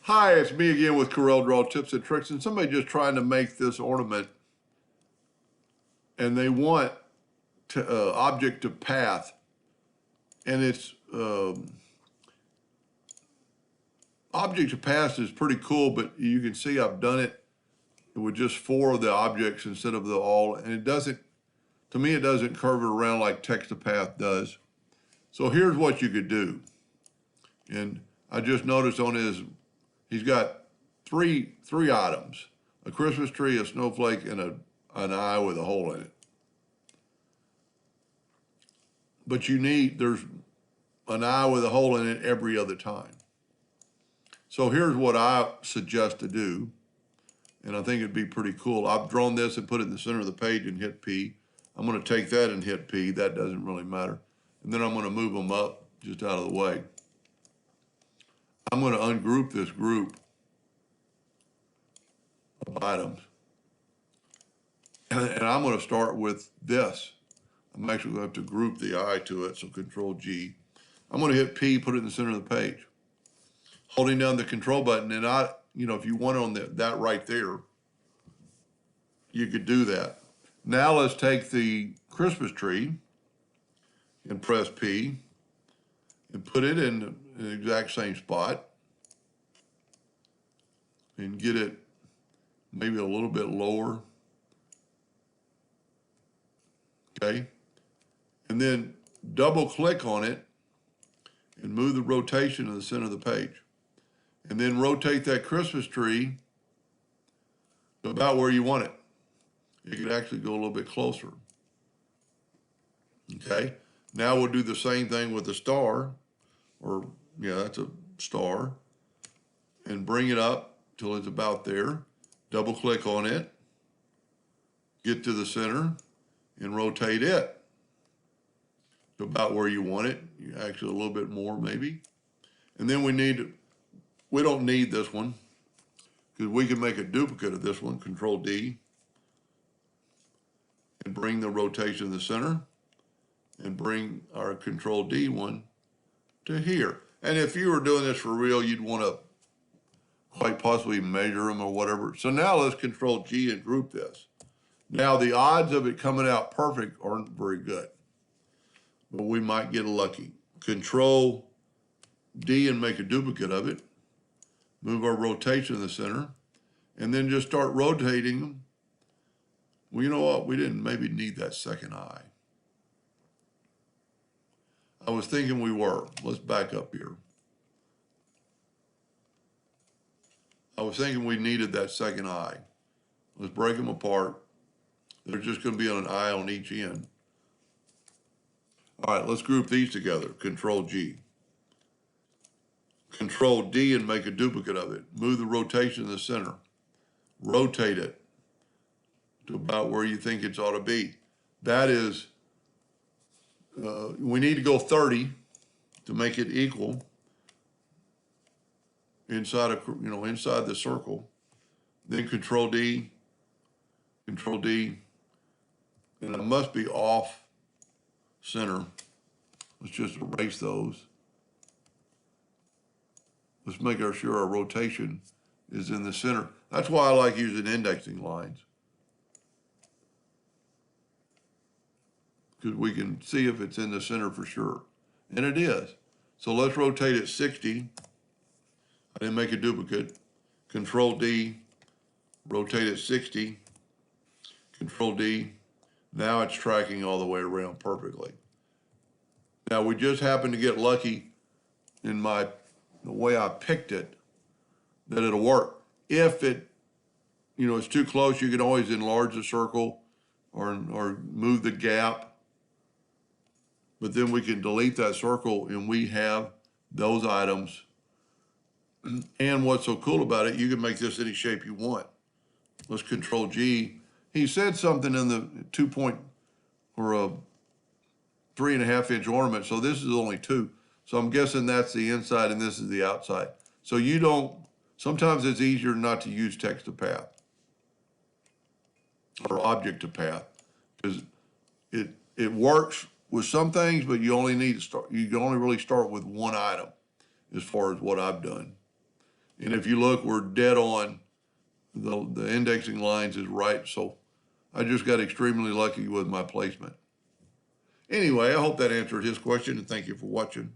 Hi, it's me again with Corel Draw Tips and Tricks, and somebody just trying to make this ornament, and they want object to path, and it's object to path is pretty cool, but you can see I've done it with just 4 of the objects instead of the all, and it doesn't, to me, it doesn't curve it around like text to path does. So here's what you could do, and I just noticed on his, he's got three items: a Christmas tree, a snowflake, and an eye with a hole in it. But there's an eye with a hole in it every other time. So here's what I suggest to do, and I think it'd be pretty cool. I've drawn this and put it in the center of the page and hit P. I'm going to take that and hit P. That doesn't really matter. And then I'm going to move them up just out of the way. I'm going to ungroup this group of items. And I'm going to start with this. I'm actually going to have to group the eye to it, so Control G. I'm going to hit P, put it in the center of the page. Holding down the control button, and if you want on that right there, you could do that. Now let's take the Christmas tree and press P and put it in the exact same spot and get it maybe a little bit lower. Okay. And then double click on it and move the rotation to the center of the page. And then rotate that Christmas tree to about where you want it. You could actually go a little bit closer. Okay. Now we'll do the same thing with the star, that's a star, and bring it up till it's about there. Double click on it, get to the center, and rotate it to about where you want it. Actually, a little bit more maybe. And then we don't need this one because we can make a duplicate of this one, Control D, and bring the rotation to the center and bring our Control D one to here. And if you were doing this for real, you'd want to quite possibly measure them or whatever. So now let's Control G and group this. Now the odds of it coming out perfect aren't very good, but we might get lucky. Control D and make a duplicate of it. Move our rotation to the center, and then just start rotating them. Well, you know what? We didn't maybe need that second eye. I was thinking we were. Let's back up here. I was thinking we needed that second eye. Let's break them apart. They're just going to be on an eye on each end. All right, let's group these together. Control G. Control D and make a duplicate of it. Move the rotation to the center. Rotate it to about where you think it ought to be. That is, we need to go 30 to make it equal inside inside the circle. Then Control D, and I must be off center. Let's just erase those. Let's make sure our rotation is in the center. That's why I like using indexing lines, because we can see if it's in the center for sure. And it is. So let's rotate it 60. I didn't make a duplicate. Control D, rotate it 60. Control D. Now it's tracking all the way around perfectly. Now we just happened to get lucky in the way I picked it, that it'll work. If it's too close, you can always enlarge the circle or move the gap. But then we can delete that circle and we have those items. And what's so cool about it, you can make this any shape you want. Let's Control G. He said something in the 3.5 inch ornament, so this is only 2. So I'm guessing that's the inside and this is the outside. So sometimes it's easier not to use text to path or object to path, because it works with some things, but you only really start with one item as far as what I've done. And if you look, we're dead on. The indexing lines is right. So I just got extremely lucky with my placement. Anyway, I hope that answered his question, and thank you for watching.